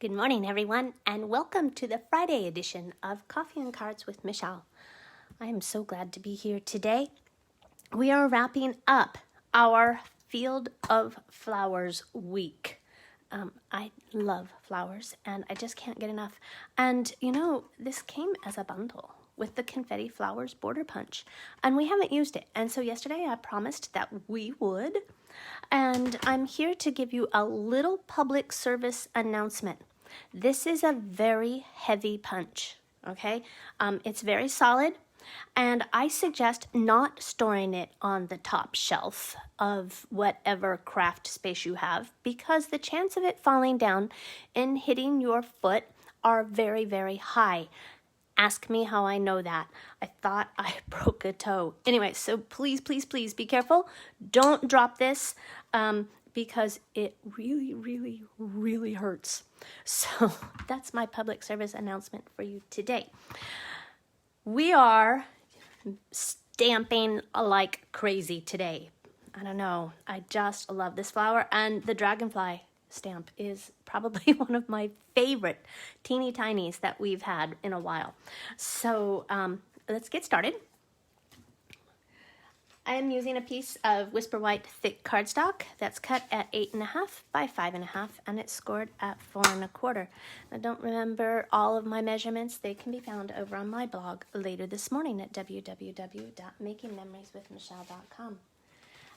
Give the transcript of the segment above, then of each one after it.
Good morning, everyone, and welcome to the Friday edition of Coffee and Cards with Michelle. I am so glad to be here today. We are wrapping up our Field of Flowers week. I love flowers, and I just can't get enough. And, you know, this came as a bundle with the Confetti Flowers Border Punch, and we haven't used it. And so yesterday I promised that we would, and I'm here to give you a little public service announcement. This is a very heavy punch, okay? It's very solid, and I suggest not storing it on the top shelf of whatever craft space you have, because the chance of it falling down and hitting your foot are very, very high. Ask me how I know that. I thought I broke a toe. Anyway, so please, please, please be careful. Don't drop this because it really, really, really hurts. So that's my public service announcement for you today. We are stamping like crazy today. I don't know. I just love this flower, and the dragonfly stamp is probably one of my favorite teeny tinies that we've had in a while. So let's get started. I am using a piece of Whisper White thick cardstock that's cut at 8.5 by 5.5, and it's scored at 4.25. I don't remember all of my measurements. They can be found over on my blog later this morning at www.makingmemorieswithmichelle.com.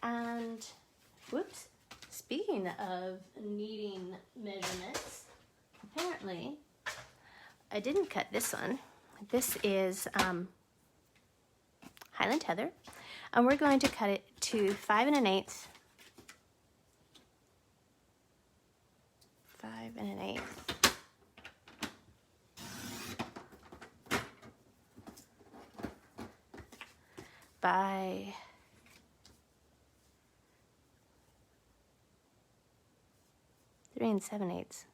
And whoops, speaking of needing measurements, apparently I didn't cut this one. This is Highland Heather, and we're going to cut it to 5 1/8. 5 1/8. By 3 7/8.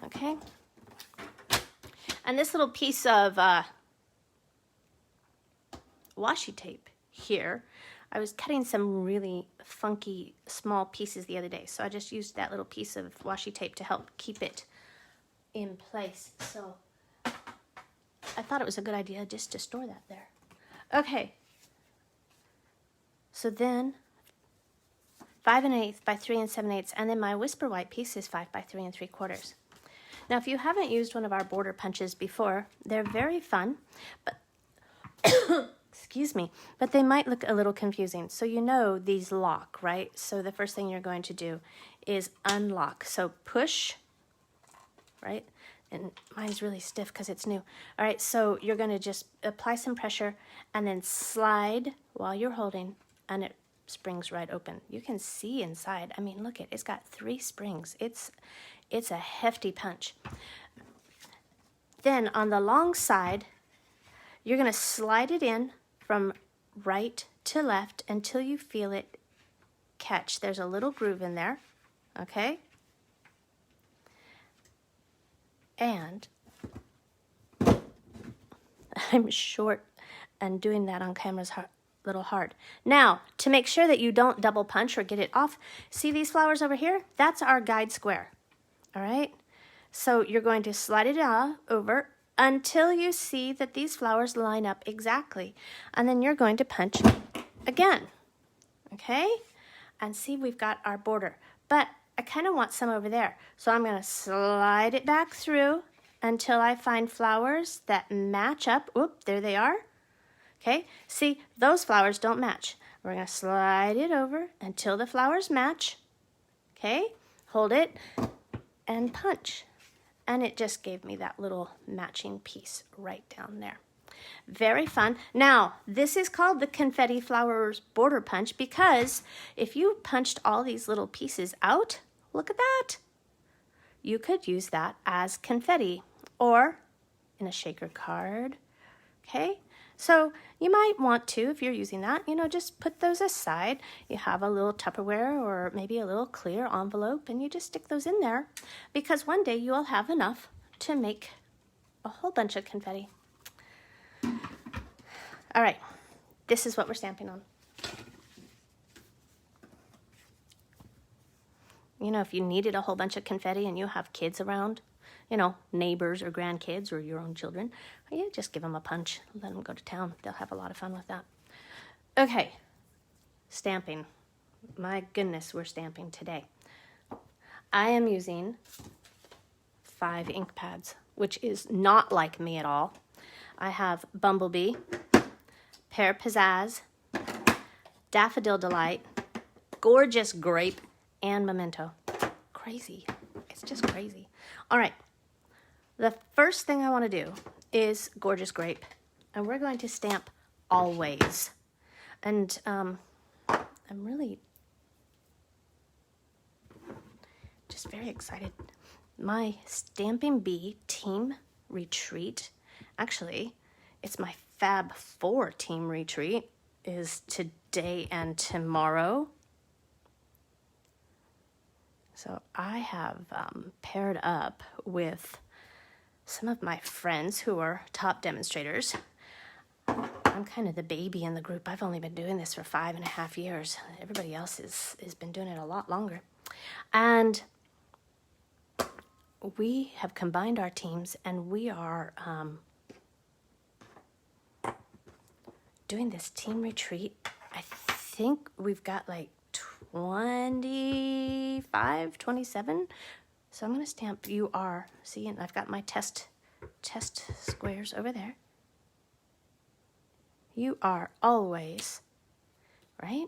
Okay. And this little piece of washi tape here, I was cutting some really funky small pieces the other day, so I just used that little piece of washi tape to help keep it in place. So I thought it was a good idea just to store that there. Okay. So then 5 1/8 by 3 7/8, and then my Whisper White piece is 5 by 3 3/4. Now, if you haven't used one of our border punches before, they're very fun, but excuse me, but they might look a little confusing. So you know these lock, right? So the first thing you're going to do is unlock. So push, right? And mine's really stiff because it's new. All right, so you're going to just apply some pressure and then slide while you're holding, and it springs right open. You can see inside. I mean, look, it's got 3 springs. It's a hefty punch. Then on the long side, you're going to slide it in from right to left until you feel it catch. There's a little groove in there, okay? And I'm short, and doing that on camera is a little hard. Now, to make sure that you don't double punch or get it off, see these flowers over here? That's our guide square. All right, so you're going to slide it over until you see that these flowers line up exactly. And then you're going to punch again, okay? And see, we've got our border. But I kind of want some over there. So I'm going to slide it back through until I find flowers that match up. Oop, there they are. Okay, see, those flowers don't match. We're going to slide it over until the flowers match. Okay, hold it and punch, and it just gave me that little matching piece right down there. Very fun. Now, this is called the Confetti Flowers Border Punch because if you punched all these little pieces out, look at that. You could use that as confetti or in a shaker card, okay? So you might want to, if you're using that, you know, just put those aside. You have a little Tupperware or maybe a little clear envelope, and you just stick those in there because one day you'll have enough to make a whole bunch of confetti. All right, this is what we're stamping on. You know, if you needed a whole bunch of confetti and you have kids around, you know, neighbors or grandkids or your own children, yeah, just give them a punch. Let them go to town. They'll have a lot of fun with that. Okay, stamping. My goodness, we're stamping today. I am using 5 ink pads, which is not like me at all. I have Bumblebee, Pear Pizzazz, Daffodil Delight, Gorgeous Grape, and Memento. Crazy. It's just crazy. All right. The first thing I want to do is Gorgeous Grape. And we're going to stamp Always. And I'm really just very excited. My Stamping Bee team retreat, actually, it's my Fab 4 team retreat, is today and tomorrow. So I have paired up with some of my friends who are top demonstrators. I'm kind of the baby in the group. I've only been doing this for 5.5 years. Everybody else has been doing it a lot longer. And we have combined our teams, and we are doing this team retreat. I think we've got like 25, 27. So I'm going to stamp You Are. See, and I've got my test squares over there. You are always, right?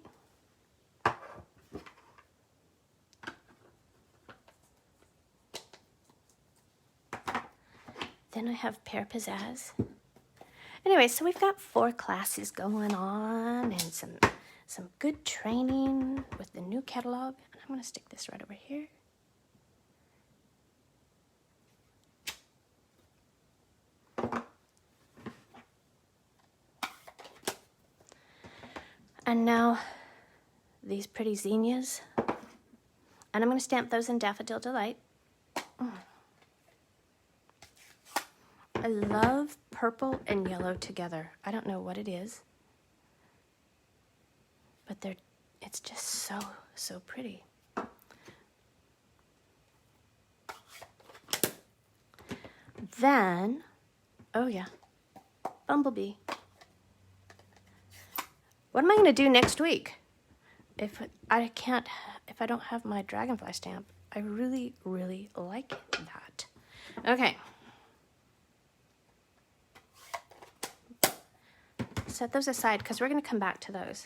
Then I have Pear Pizzazz. Anyway, so we've got 4 classes going on and some good training with the new catalog. And I'm going to stick this right over here. And now these pretty zinnias. And I'm going to stamp those in Daffodil Delight. I love purple and yellow together. I don't know what it is, but it's just so pretty. Then, oh yeah, Bumblebee. What am I going to do next week if I don't have my dragonfly stamp? I really, really like that. Okay. Set those aside because we're going to come back to those.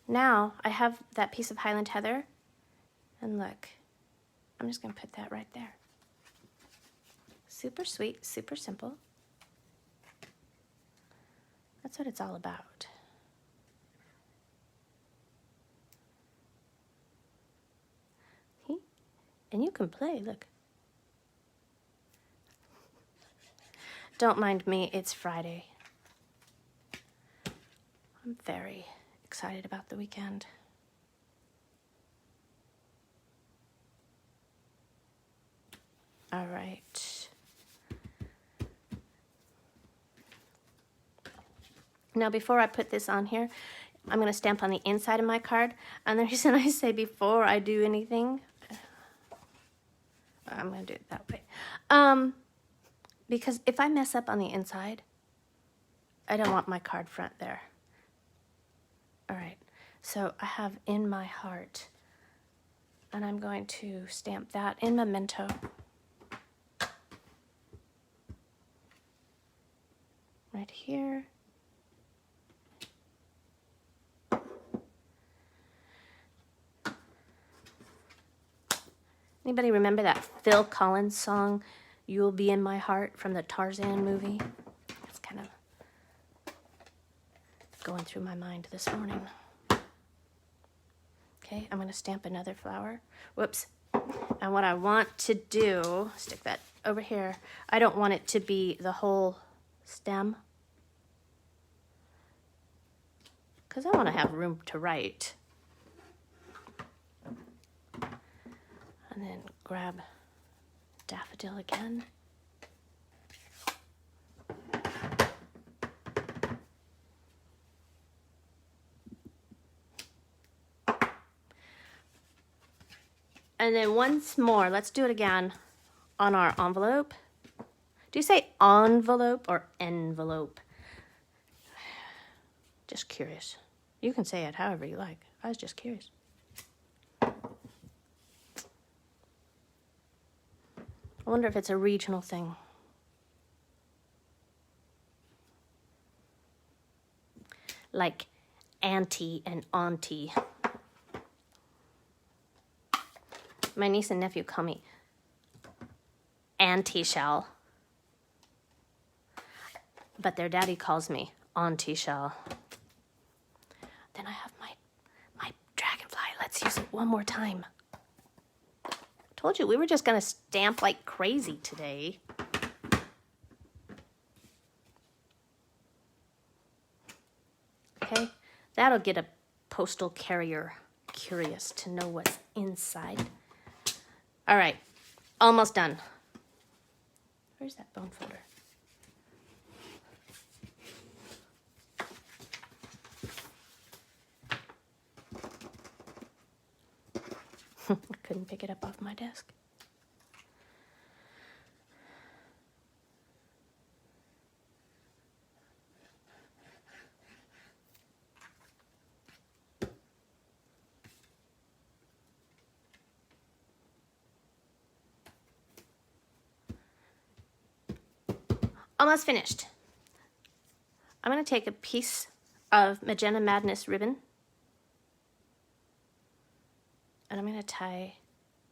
Now I have that piece of Highland Heather, and look, I'm just going to put that right there. Super sweet, super simple. That's what it's all about. And you can play, look. Don't mind me, it's Friday. I'm very excited about the weekend. All right. Now, before I put this on here, I'm going to stamp on the inside of my card. And the reason I say before I do anything, I'm going to do it that way. Because if I mess up on the inside, I don't want my card front there. All right, so I have In My Heart, and I'm going to stamp that in Memento. Right here. Anybody remember that Phil Collins song, You'll Be in My Heart, from the Tarzan movie? That's kind of going through my mind this morning. Okay, I'm going to stamp another flower. Whoops. And what I want to do, stick that over here. I don't want it to be the whole stem, because I want to have room to write. And then grab Daffodil again. And then once more, let's do it again on our envelope. Do you say envelope or envelope? Just curious. You can say it however you like. I was just curious. I wonder if it's a regional thing. Like auntie and auntie. My niece and nephew call me Auntie Shell. But their daddy calls me Auntie Shell. Then I have my dragonfly. Let's use it one more time. Told you we were just gonna stamp like crazy today. Okay, that'll get a postal carrier curious to know what's inside. All right, almost done. Where's that bone folder? I couldn't pick it up off my desk. Almost finished. I'm going to take a piece of Magenta Madness ribbon and I'm going to tie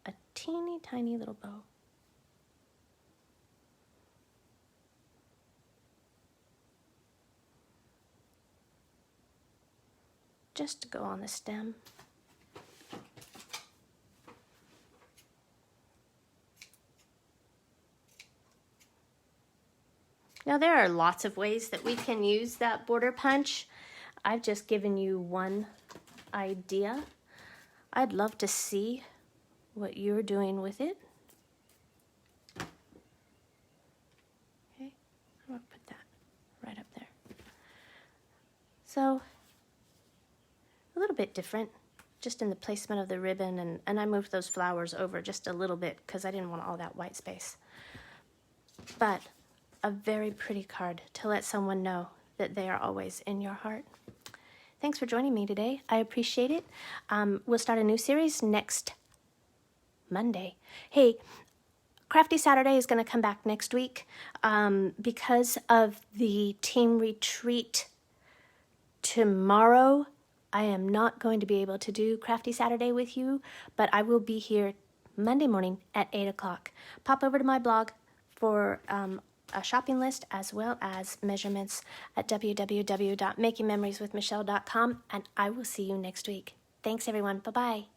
a teeny tiny little bow. Just to go on the stem. Now there are lots of ways that we can use that border punch. I've just given you one idea. I'd love to see what you're doing with it. Okay, I'm gonna put that right up there. So, a little bit different, just in the placement of the ribbon, and I moved those flowers over just a little bit because I didn't want all that white space. But a very pretty card to let someone know that they are always in your heart. Thanks for joining me today. I appreciate it. We'll start a new series next Monday. Hey, Crafty Saturday is going to come back next week because of the team retreat tomorrow. I am not going to be able to do Crafty Saturday with you, but I will be here Monday morning at 8 o'clock. Pop over to my blog for a shopping list as well as measurements at www.makingmemorieswithmichelle.com, and I will see you next week. Thanks, everyone. Bye-bye.